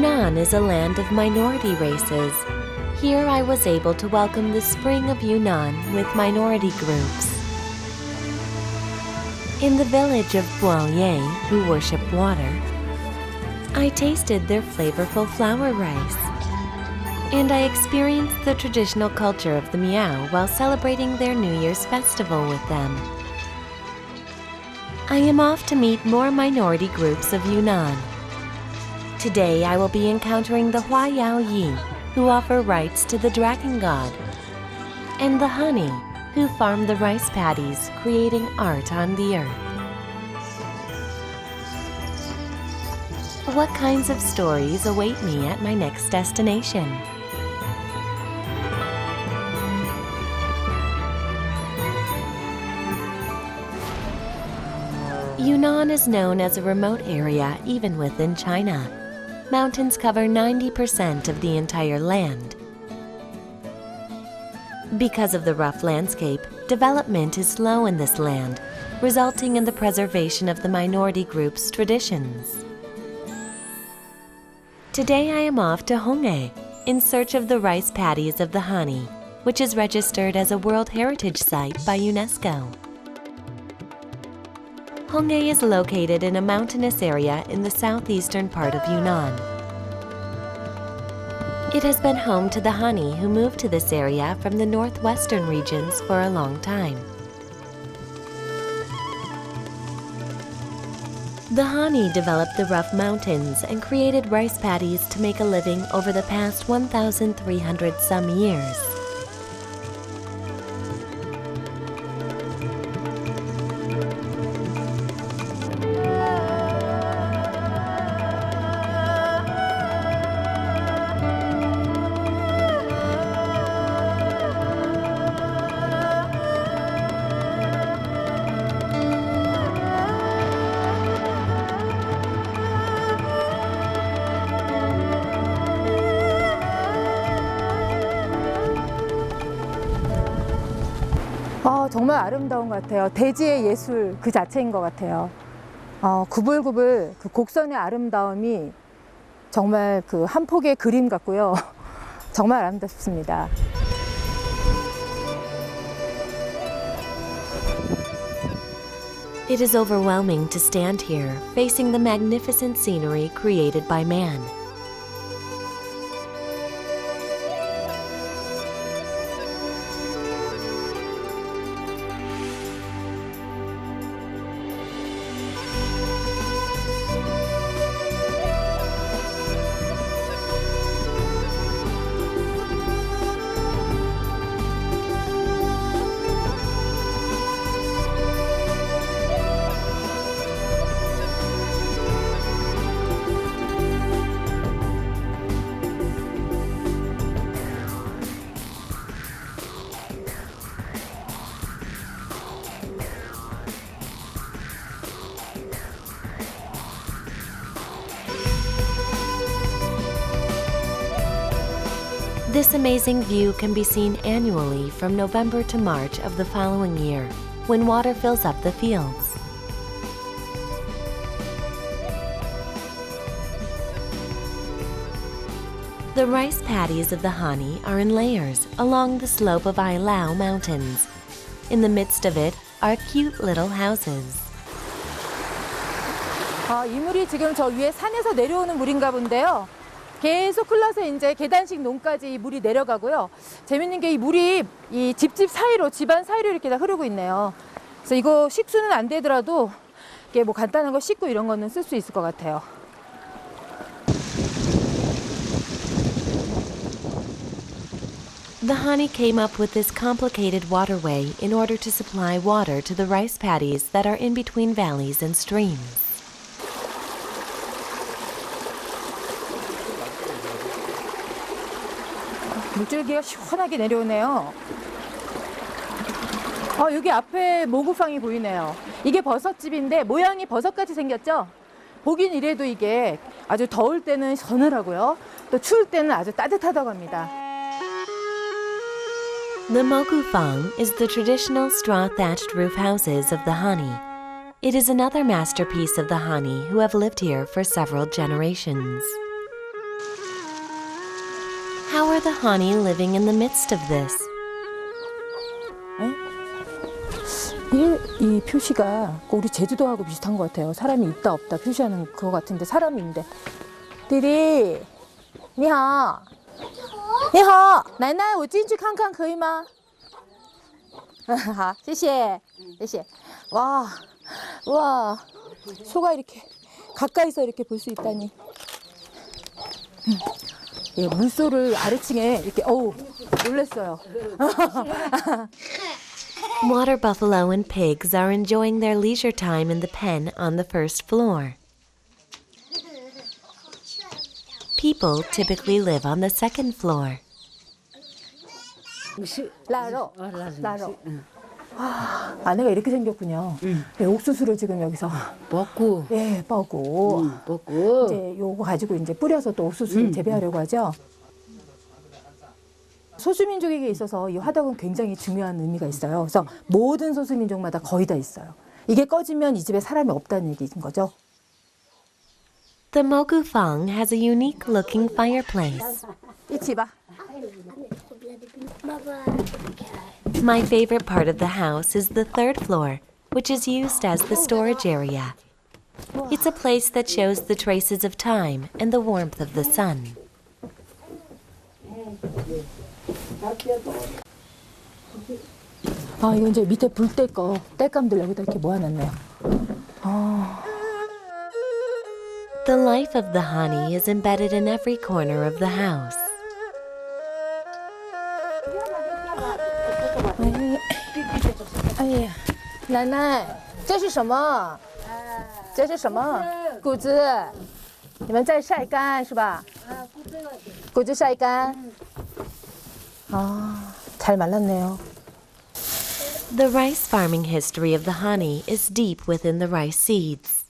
Yunnan is a land of minority races. Here I was able to welcome the spring of Yunnan with minority groups. In the village of Huayao Yi, who worship water, I tasted their flavorful flour rice. And I experienced the traditional culture of the Miao while celebrating their New Year's festival with them. I am off to meet more minority groups of Yunnan. Today I will be encountering the Huayao Yi, who offer rites to the dragon god, and the Hani, who farm the rice paddies, creating art on the earth. What kinds of stories await me at my next destination? Yunnan is known as a remote area even within China. Mountains cover 90% of the entire land. Because of the rough landscape, development is slow in this land, resulting in the preservation of the minority group's traditions. Today I am off to Honghe in search of the rice paddies of the Hani, which is registered as a World Heritage Site by UNESCO. Honghe is located in a mountainous area in the southeastern part of Yunnan. It has been home to the Hani, who moved to this area from the northwestern regions for a long time. The Hani developed the rough mountains and created rice paddies to make a living over the past 1,300 some years. 정말 아름다운 것 같아요. 대지의 예술 그 자체인 것 같아요. 구불구불 그 곡선의 아름다움이 정말 그 한 폭의 그림 같고요. 정말 아름답습니다. It is overwhelming to stand here, facing the magnificent scenery created by man. This amazing view can be seen annually from November to March of the following year, when water fills up the fields. The rice paddies of the Hani are in layers along the slope of Huayao Mountains. In the midst of it are cute little houses. 이 물이 지금 저 위에 산에서 내려오는 물인가 본데요. 계속 흘러서 이제 계단식 논까지 이 물이 내려가고요. 재밌는 게 이 물이 이 집집 사이로, 집안 사이로 이렇게 다 흐르고 있네요. 그래서 이거 식수는 안 되더라도 이게 뭐 간단한 거 씻고 이런 거는 쓸 수 있을 것 같아요. The Hani came up with this complicated waterway in order to supply water to the rice paddies that are in between valleys and streams. 물줄기가 시원하게 내려오네요. 여기 앞에 모구팡이 보이네요. 이게 버섯집인데 모양이 버섯같이 생겼죠? 보긴 이래도 이게 아주 더울 때는 서늘하고요. 또 추울 때는 아주 따뜻하다고 합니다. The Mogufang is the traditional straw-thatched roof houses of the Hani. It is another masterpiece of the Hani who have lived here for several generations. How are the Hani living in the midst of this? 이 표시가 우리 제주도하고 비슷한 것 같아요. 사람이 있다 없다 표시하는 그거 같은데 사람이 있는데. 디디, 你好,你好,奶奶,我进去看看可以吗?好,谢谢,谢谢. 와, 와, 소가 이렇게 가까이서 이렇게 볼 수 있다니. 예, 물소를 아래층에 이렇게 놀랬어요. Water buffalo and pigs are enjoying their leisure time in the pen on the first floor. People typically live on the second floor. 라로. 안에가 이렇게 생겼군요. 네, 옥수수를 지금 여기서 먹고, 예, 뻐고 먹고. 이제 요거 가지고 이제 뿌려서 또 옥수수를 재배하려고 하죠. 소수민족에게 있어서 이 화덕은 굉장히 중요한 의미가 있어요. 그래서 모든 소수민족마다 거의 다 있어요. 이게 꺼지면 이 집에 사람이 없다는 얘기인 거죠. The Mogu Fang has a unique looking fireplace. 이치 봐. My favorite part of the house is the third floor, which is used as the storage area. It's a place that shows the traces of time and the warmth of the sun. 아, 이건 이제 밑에 불 때 거 땔감들 여기다 이렇게 모아놨네요. The life of the Hani is embedded in every corner of the house. 哎呀，奶奶，这是什么？这是什么？谷子，你们在晒干是吧？谷子晒干。아, 잘 말랐네요. The rice farming history of the Hani is deep within the rice seeds.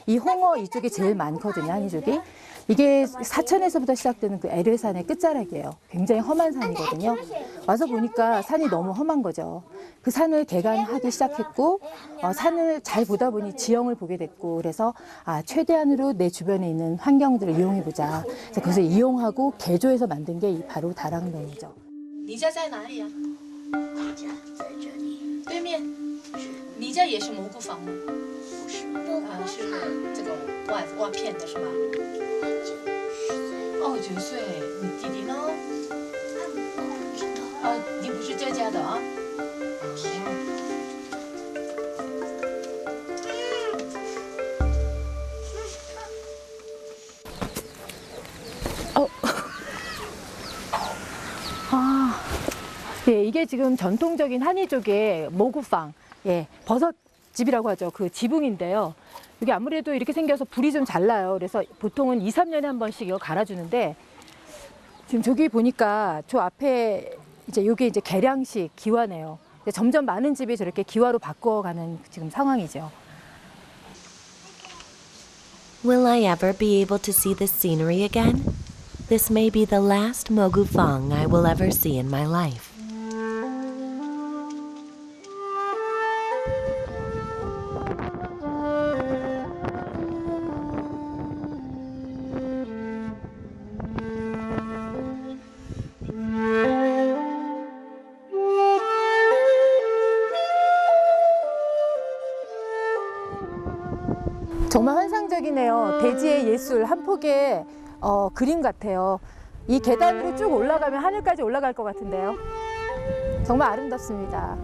이 홍어 이쪽이 제일 많거든요, 한이족이. 이게 사천에서부터 시작되는 그 에르산의 끝자락이에요. 굉장히 험한 산이거든요. 와서 보니까 산이 너무 험한 거죠. 그 산을 개간하기 시작했고 산을 잘 보다 보니 지형을 보게 됐고 그래서 최대한으로 내 주변에 있는 환경들을 이용해보자. 그래서 그것을 이용하고 개조해서 만든 게 바로 다랑면이죠. 你家在哪里呀？我家在这里，对面。是你家也是蘑菇房吗？不是蘑菇是这种挖片的是吧？哦，9岁。你弟弟呢？我不知道。你不是这家的啊？예, 이게 지금 전통적인 한이족의 모구팡, 예, 버섯집이라고 하죠. 그 지붕인데요. 이게 아무래도 이렇게 생겨서 불이 좀 잘 나요. 그래서 보통은 2, 3년에 한 번씩 이거 갈아주는데 지금 저기 보니까 저 앞에 이제 이게 이제 개량식 기와네요. 점점 많은 집이 저렇게 기와로 바꿔가는 지금 상황이죠. Will I ever be able to see this scenery again? This may be the last Mogu Fang I will ever see in my life. 정말 환상적이네요. 대지의 예술 한 폭의 그림 같아요. 이 계단으로 쭉 올라가면 하늘까지 올라갈 것 같은데요. 정말 아름답습니다.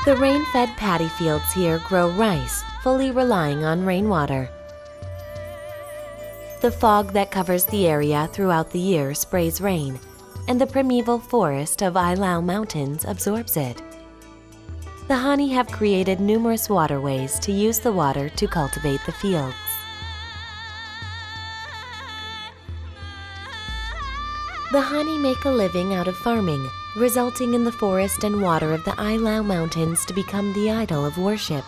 The rain-fed paddy fields here grow rice, fully relying on rainwater. The fog that covers the area throughout the year sprays rain, and the primeval forest of Huayao Mountains absorbs it. The Hani have created numerous waterways to use the water to cultivate the fields. The Hani make a living out of farming, resulting in the forest and water of the Huayao Mountains to become the idol of worship.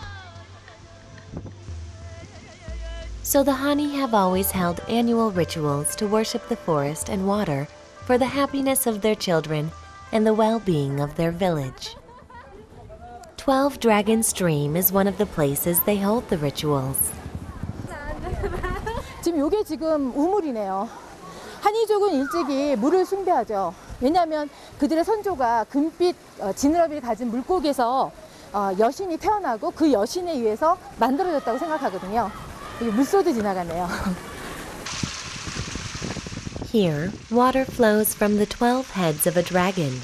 So the Hani have always held annual rituals to worship the forest and water for the happiness of their children and the well-being of their village. 12 Dragon Stream is one of the places they hold the rituals. 지금 요게 지금 우물이네요. 한이족은 일찍이 물을 숭배하죠. 왜냐하면 그들의 선조가 금빛 지느러미를 가진 물고기에서 여신이 태어나고 그 여신에 의해서 만들어졌다고 생각하거든요. 여기 물소도 지나가네요. Here, water flows from the 12 heads of a dragon.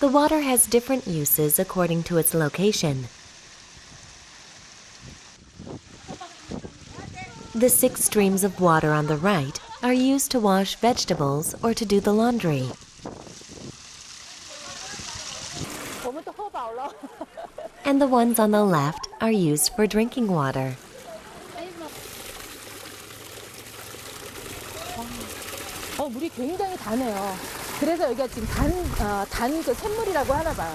The water has different uses according to its location. The 6 streams of water on the right are used to wash vegetables or to do the laundry. And the ones on the left are used for drinking water. 물이 굉장히 다네요. 그래서 여기가 지금 단 그 샘물이라고 하나 봐요.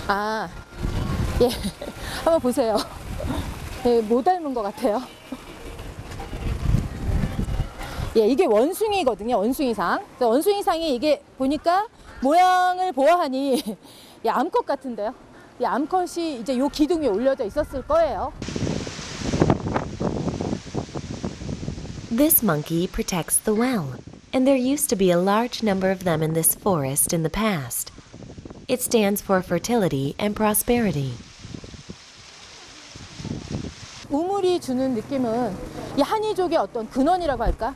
아, 예, 한번 보세요. 예, 못 닮은 것 같아요. 예, 이게 원숭이거든요. 원숭이상. 원숭이상이 이게 보니까 모양을 보아하니 예, 암컷 같은데요. 이 암컷이 이제 요 기둥 위에 올려져 있었을 거예요. This monkey protects the well, and there used to be a large number of them in this forest in the past. It stands for fertility and prosperity. 우물이 주는 느낌은 이 한이족의 어떤 근원이라고 할까?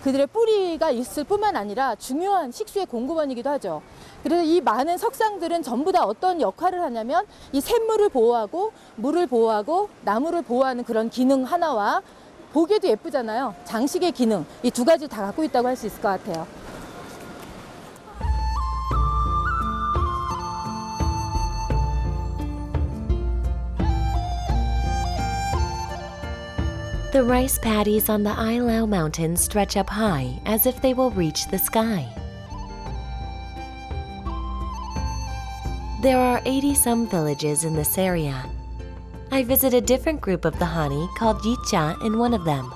그들의 뿌리가 있을 뿐만 아니라 중요한 식수의 공급원이기도 하죠. 그래서 이 많은 석상들은 전부 다 어떤 역할을 하냐면 이 샘물을 보호하고 물을 보호하고 나무를 보호하는 그런 기능 하나와 보기에도 예쁘잖아요. 장식의 기능, 이 두 가지 다 갖고 있다고 할 수 있을 것 같아요. The rice paddies on the Huayao Mountains stretch up high as if they will reach the sky. There are 80-some villages in this area. I visit a different group of the Hani called Yicha in one of them.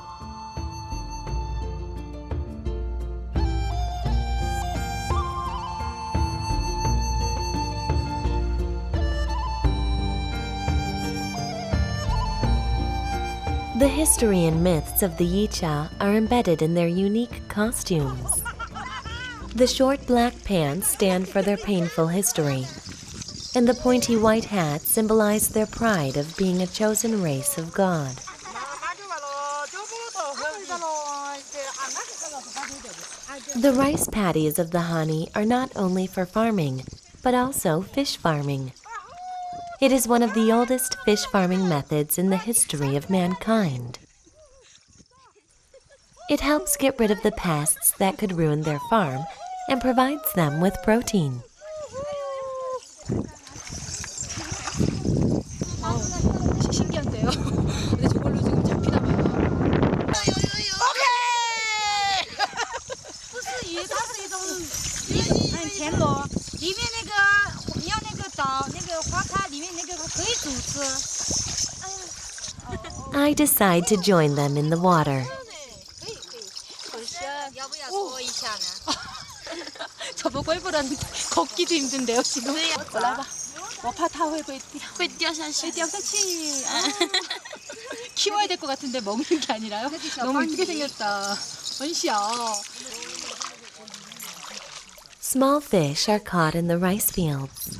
The history and myths of the Yicha are embedded in their unique costumes. The short black pants stand for their painful history, and the pointy white hats symbolize their pride of being a chosen race of God. The rice paddies of the Hani are not only for farming, but also fish farming. It is one of the oldest fish farming methods in the history of mankind. It helps get rid of the pests that could ruin their farm and provides them with protein. 신기한데요? 근데 저걸로 지금 잡히나 봐요. OK， 不是鱼，它是一种田螺，里面那个你要那个捣那个花咖，里面那个可以煮吃。I decide to join them in the water. 要不要搓一下呢？ 저보고 해보라는데 걷기도 힘든데요 지금. 我来吧，我怕它会掉下去。会掉下去。키워야 될 것 같은데 먹는 게 아니라요? 너무 이쁘게 생겼다. 很小。 Small fish are caught in the rice fields.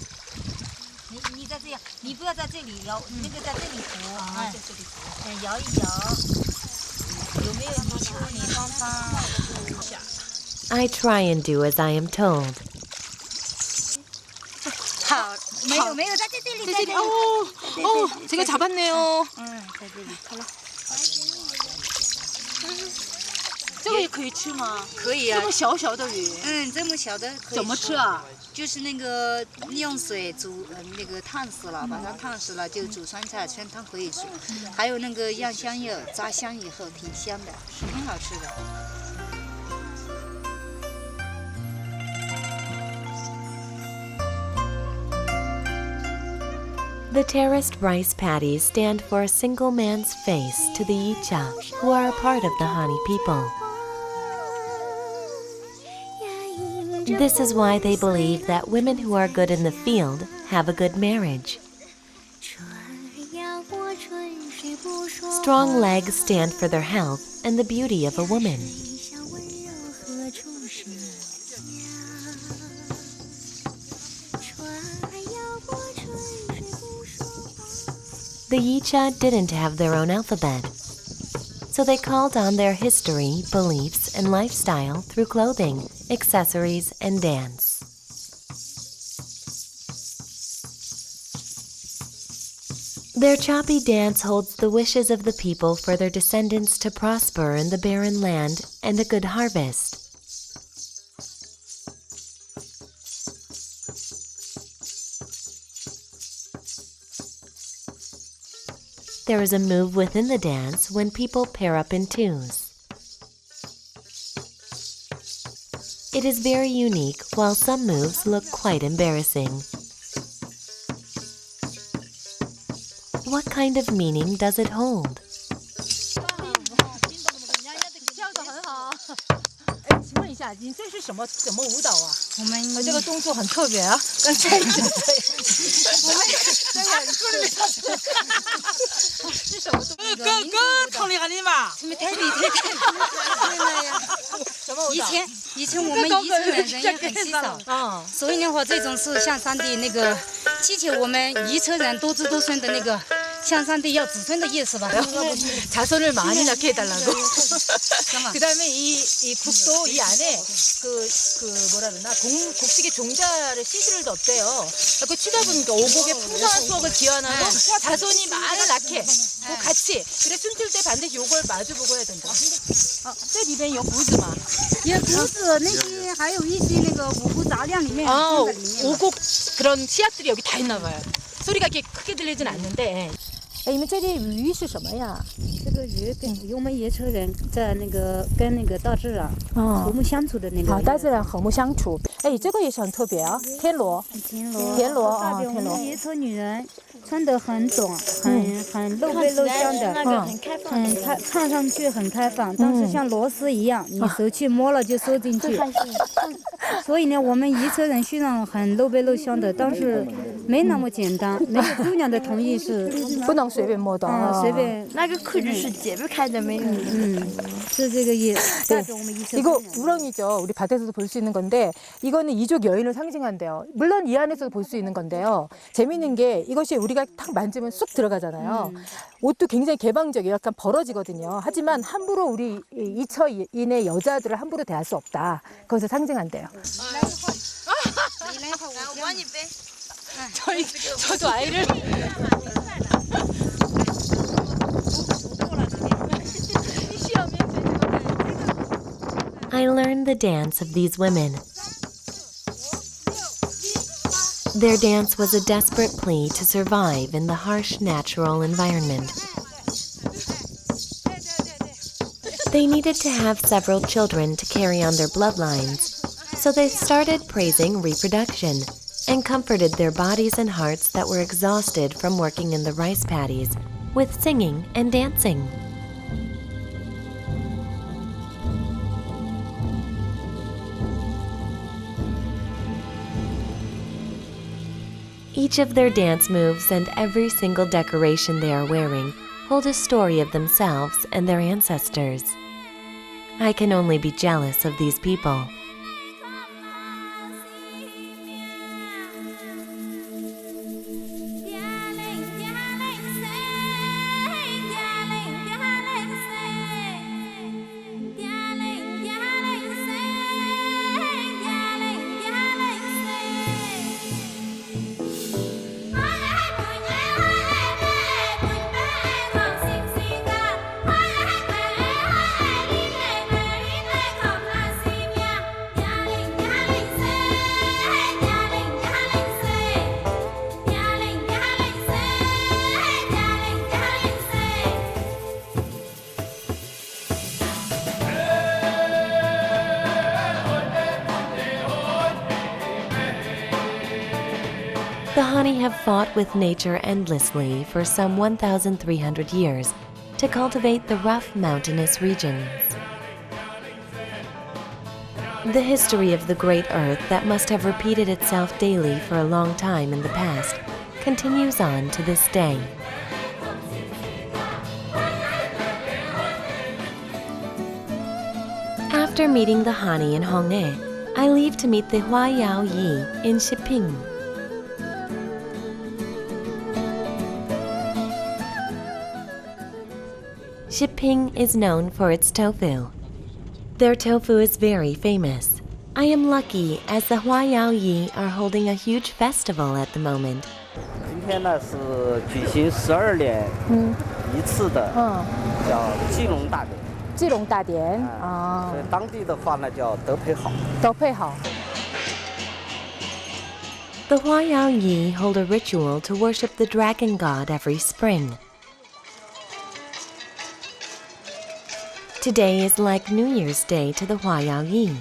你不要在这里摇，那个在这里扶，在这里扶，摇一摇。有没有泥鳅？你帮他。I try and do as I am told. 好，没有，在这里，在这里。제가 잡았네요. 在这里，好了。这个也可以吃吗？可以啊。这么小小的鱼。这么小的可以。怎么吃啊？就是那个用水煮，那个烫死了，把它烫死了就煮酸菜，酸汤可以煮。还有那个洋香叶炸香以后挺香的，是挺好吃的。The terraced rice paddies stand for a single man's face to the Yicha, who are a part of the Hani people. This is why they believe that women who are good in the field have a good marriage. Strong legs stand for their health and the beauty of a woman. The Yicha didn't have their own alphabet, so they called on their history, beliefs, and lifestyle through clothing, accessories, and dance. Their choppy dance holds the wishes of the people for their descendants to prosper in the barren land and a good harvest. There is a move within the dance when people pair up in twos. It is very unique, while some moves look quite embarrassing. What kind of meaning does it hold? 请问一下，你这是什么舞蹈啊？我们这个动作很特别啊！刚才你这是什么动作？唱厉害的嘛？什么太厉害呀！什么舞蹈？以前我们宜城人也很稀少，所以的话，这种是向上帝那个祈求我们宜城人多子多孙的那个向上帝要子孙的意思吧。 자손을 많이 낳게 해달라고. 그다음에 이 북도 이 안에 그 뭐라 그러나 곡식의 종자를 씨들을 넣대요. 그 치다 보니까 오곡의 풍성한 수확을 기원하고 자손이 많이 낳게 같이. 그래 숨쉴 때 반드시 요걸 마주보고 해야 된다. 这里边有谷子吗？有谷子，那些还有一些那个五谷杂粮里面放在里面。 오곡 그런 씨앗들이 여기 다 있나 봐요. 소리가 이렇게 크게 들리진 않는데. 你们这里鱼是什么呀？这个鱼跟我们野车人在那个跟那个大自然和睦相处的那个。大自然和睦相处。哎，这个也是很特别啊，田螺。田螺啊，田螺。我们野车女人穿得很短，很露背露相的，看上去很开放，但是像螺丝一样，你手去摸了就收进去。所以呢，我们野车人虽然很露背露相的，但是没那么简单。那个姑娘的同意是不能随便摸的，随便。那个裤子是解不开的，没有。是这个意思。 이거 우렁이죠. 우리 밭에서도 볼 수 있는 건데 이거는 이족 여인을 상징한대요. 물론 이 안에서도 볼 수 있는 건데요. 재밌는 게 이것이 우리가 탁 만지면 쑥 들어가잖아요. 옷도 굉장히 개방적이에요. 약간 벌어지거든요. 하지만 함부로 우리 이처인의 여자들을 함부로 대할 수 없다. 그것을 상징한대요. 저도 아이를 I learned the dance of these women. Their dance was a desperate plea to survive in the harsh natural environment. They needed to have several children to carry on their bloodlines, so they started praising reproduction and comforted their bodies and hearts that were exhausted from working in the rice paddies with singing and dancing. Each of their dance moves and every single decoration they are wearing hold a story of themselves and their ancestors. I can only be jealous of these people. The Hani have fought with nature endlessly for some 1,300 years to cultivate the rough mountainous regions. The history of the Great Earth that must have repeated itself daily for a long time in the past continues on to this day. After meeting the Hani in Honghe, I leave to meet the Huayao Yi in Shiping. Shiping is known for its tofu. Their tofu is very famous. I am lucky as the Huayao Yi are holding a huge festival at the moment. 今天呢是举行12年一次的，叫基隆大典。基隆大典所以当地的话呢叫德配好。德配好。The Huayao Yi hold a ritual to worship the dragon god every spring. Today is like New Year's Day to the Huayao Yi.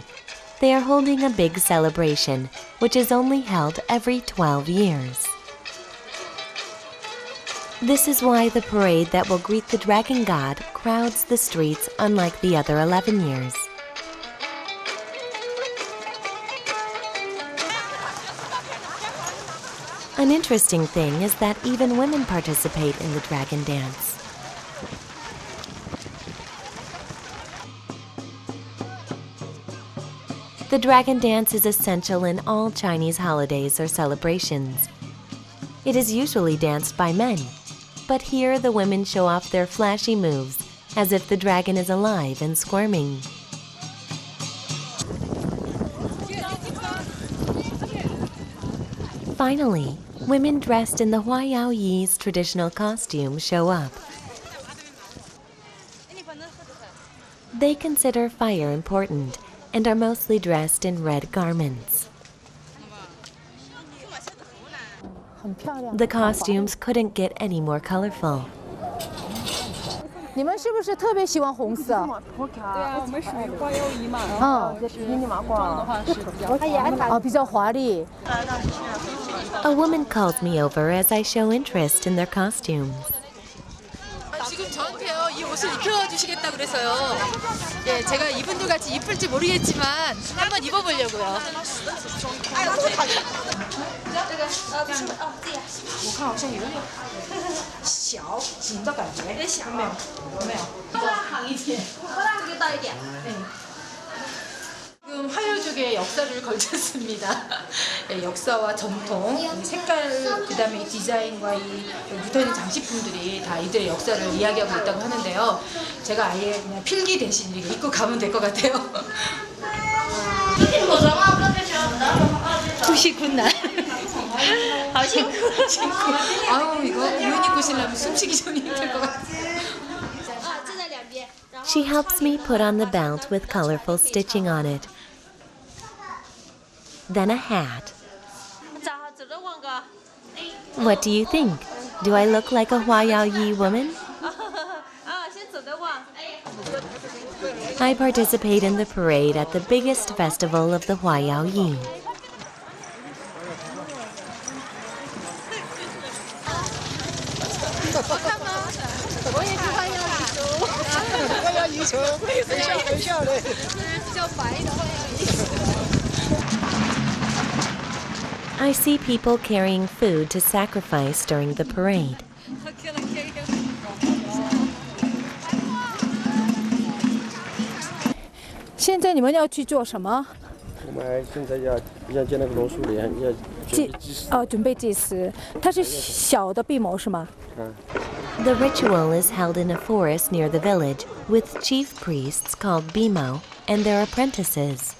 They are holding a big celebration, which is only held every 12 years. This is why the parade that will greet the dragon god crowds the streets unlike the other 11 years. An interesting thing is that even women participate in the dragon dance. The dragon dance is essential in all Chinese holidays or celebrations. It is usually danced by men, but here the women show off their flashy moves as if the dragon is alive and squirming. Finally, women dressed in the Huayao Yi's traditional costume show up. They consider fire important and are mostly dressed in red garments. The costumes couldn't get any more colorful. 你们是不是特别喜欢红色？对啊，我们属于花妖仪嘛。比你麻花的话是比较比较华丽。 A woman calls me over as I show interest in their costumes. 지금 저한테요 이 옷을 입혀주시겠다 그래서요. 예, 제가 이분들 같이 이쁠지 모르겠지만 한번 입어보려고요. 我看好像有点小紧的感觉，有点小，没有，没有，长一点，这个大一点， 지금 화요족의 역사를 걸쳤습니다. 예, 역사와 전통, 이 색깔, 그다음에 이 디자인과 이 붙어있는 장식품들이 다 이들의 역사를 이야기하고 있다고 하는데요. 제가 아예 그냥 필기 대신 이거 입고 가면 될 것 같아요. 呼吸困难，好辛苦，辛苦。 아우 이거 이혼 입고 신라면 숨쉬기 전이 힘들 것 같아요. She helps me put on the belt with colorful stitching on it. Then a hat. What do you think? Do I look like a Huayao Yi woman? I participate in the parade at the biggest festival of the Huayao Yi. I see people carrying food to sacrifice during the parade. 现在你们要去做什么？我们现在要建那个榕树林，要准备祭祀。准备祭祀。它是小的闭谋是吗？ The ritual is held in a forest near the village with chief priests called Bimo and their apprentices.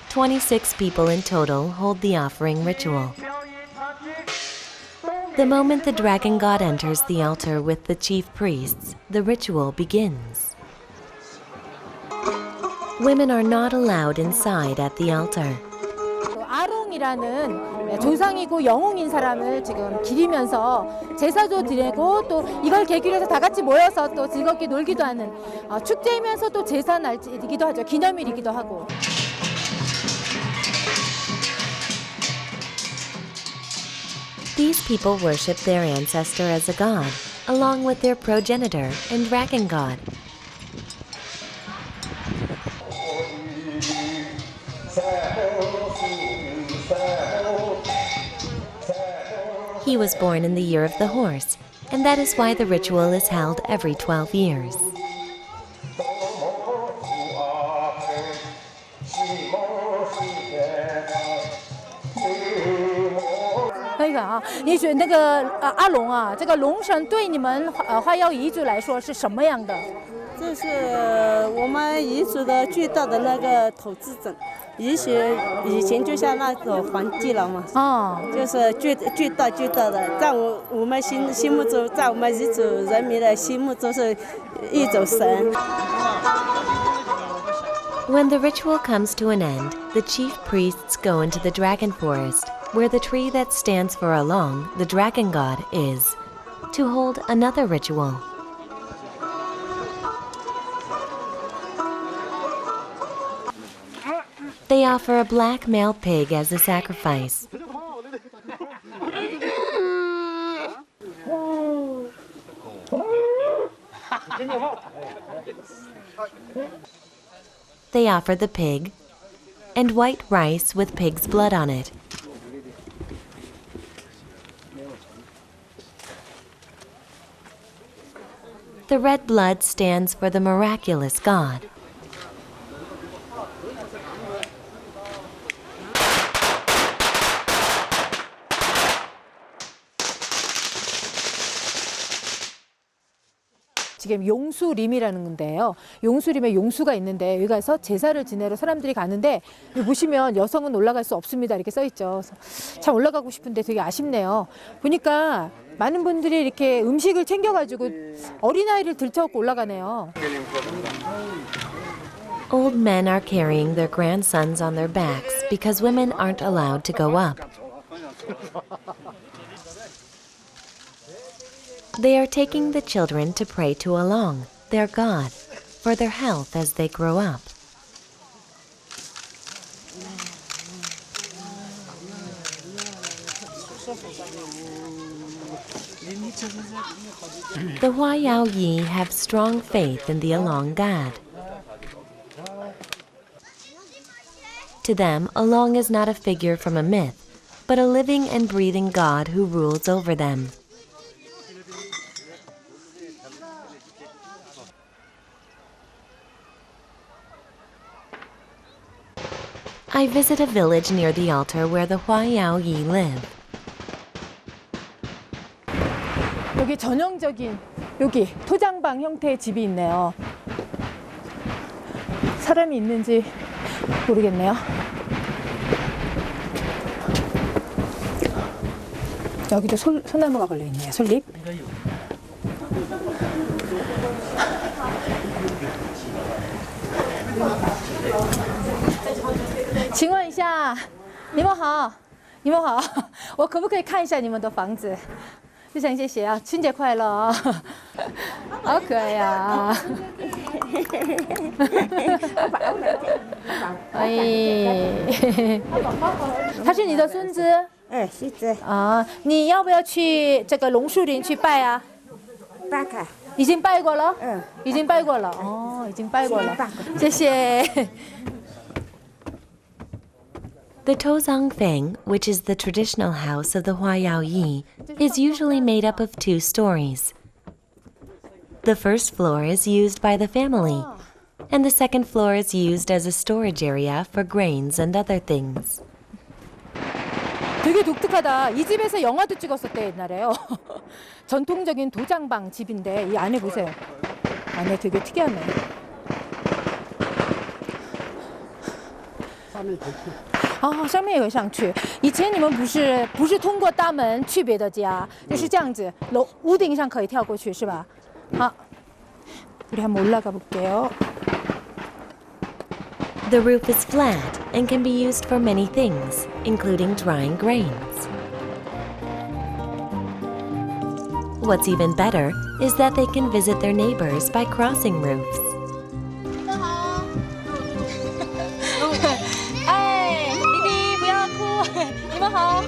26 people in total hold the offering ritual. The moment the dragon god enters the altar with the chief priests, the ritual begins. Women are not allowed inside at the altar. 아롱이라는 조상이고 영웅인 사람을 지금 기리면서 제사도 드리고 또 이걸 계기로 해서 다 같이 모여서 또 즐겁게 놀기도 하는 축제이면서 또 제사 날이기도 하죠. 기념일이기도 하고. These people worship their ancestor as a god, along with their progenitor and dragon god. He was born in the year of the horse, and that is why the ritual is held every 12 years.阿龙啊，这个龙神对你们花妖彝族来说是什么样的？这是我们彝族的最大的那个投资者。以前就像那种皇帝了嘛，就是最大的，在我们心目中，在我们彝族人民的心目中是一种神。When the ritual comes to an end, the chief priests go into the dragon forest, where the tree that stands for Along, the dragon god, is, to hold another ritual. They offer a black male pig as a sacrifice. They offer the pig and white rice with pig's blood on it. The red blood stands for the miraculous god. 지금 용수림이라는 건데요. 용수림에 용수가 있는데 여기 가서 제사를 지내러 사람들이 가는데 여기 보시면 여성은 올라갈 수 없습니다. 이렇게 써 있죠. 참 올라가고 싶은데 되게 아쉽네요. 보니까 많은 분들이 이렇게 음식을 챙겨가지고 어린아이를 들쳐갖고 올라가네요. Old men are carrying their grandsons on their backs because women aren't allowed to go up. They are taking the children to pray to Along, their god, for their health as they grow up. The Huayao Yi have strong faith in the Along god. To them, Along is not a figure from a myth, but a living and breathing god who rules over them. I visit a village near the altar where the Huayao Yi live. 여기 전형적인 여기 토장방 형태의 집이 있네요. 사람이 있는지 모르겠네요. 여기도 소나무가 걸려 있네요. 솔잎. 请问一下，你们好，你们好，我可不可以看一下你们的房子？非常谢谢啊，春节快乐啊，好可爱呀！哎，他是你的孙子？哎，是的。啊，你要不要去这个榕树林去拜啊？拜看。已经拜过了？嗯，已经拜过了。哦，已经拜过了。谢谢。 The Tozangfeng, which is the traditional house of the Huayao Yi, is usually made up of 2 stories. The first floor is used by the family, and the second floor is used as a storage area for grains and other things. 되게 독특하다. 이 집에서 영화도 찍었었대 옛날에요. 전통적인 도장방 집인데 이 안에 보세요. 안에 되게 특이하네. 哦，上面有上去。以前你们不是通过大门去别的家，就是这样子，屋顶上可以跳过去，是吧？好， 우리 한번 올라가 볼게요. The roof is flat and can be used for many things, including drying grains. What's even better is that they can visit their neighbors by crossing roofs. 哎，弟弟不要哭，你们好。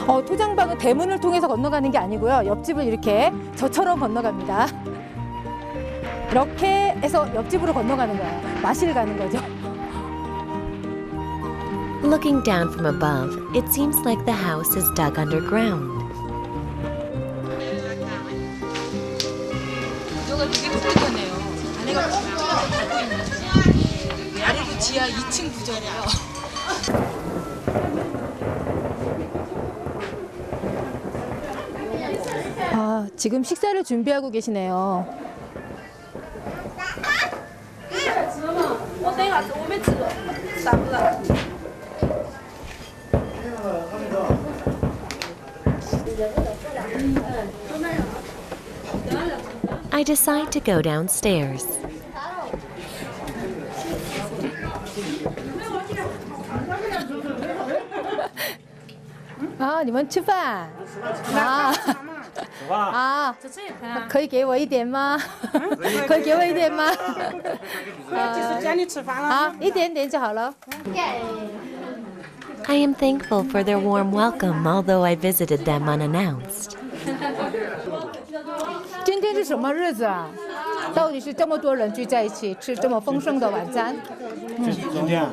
토장방은 대문을 통해서 건너가는 게 아니고요. 옆집을 이렇게 저처럼 건너갑니다. 이렇게 해서 옆집으로 건너가는 거예요. 마실 가는 거죠. Looking down from above, it seems like the house is dug underground. 구조가 되게 독특하네요. 안에가 뻥 뚫려서 닫고 있는데 아래로 지하 2층 구조래요. 지금 식사를 준비하고 계시네요. I decide to go downstairs. 아, 你们吃饭？可以给我一点吗？可以给我一点吗？一点点就好了。 I am thankful for their warm welcome, although I visited them unannounced. 今天是什么日子啊？到底是这么多人聚在一起吃这么丰盛的晚餐？今天啊，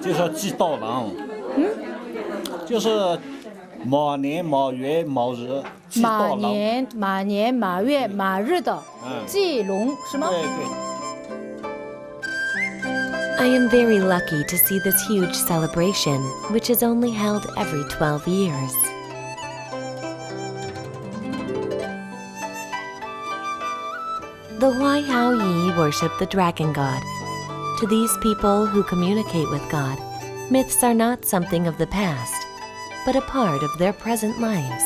就是祭稻郎，就是马年、马月、马日祭稻郎。马年、马月、马日的祭龙是吗？对。 I am very lucky to see this huge celebration, which is only held every 12 years. The Huayao Yi worship the dragon god. To these people who communicate with God, myths are not something of the past, but a part of their present lives.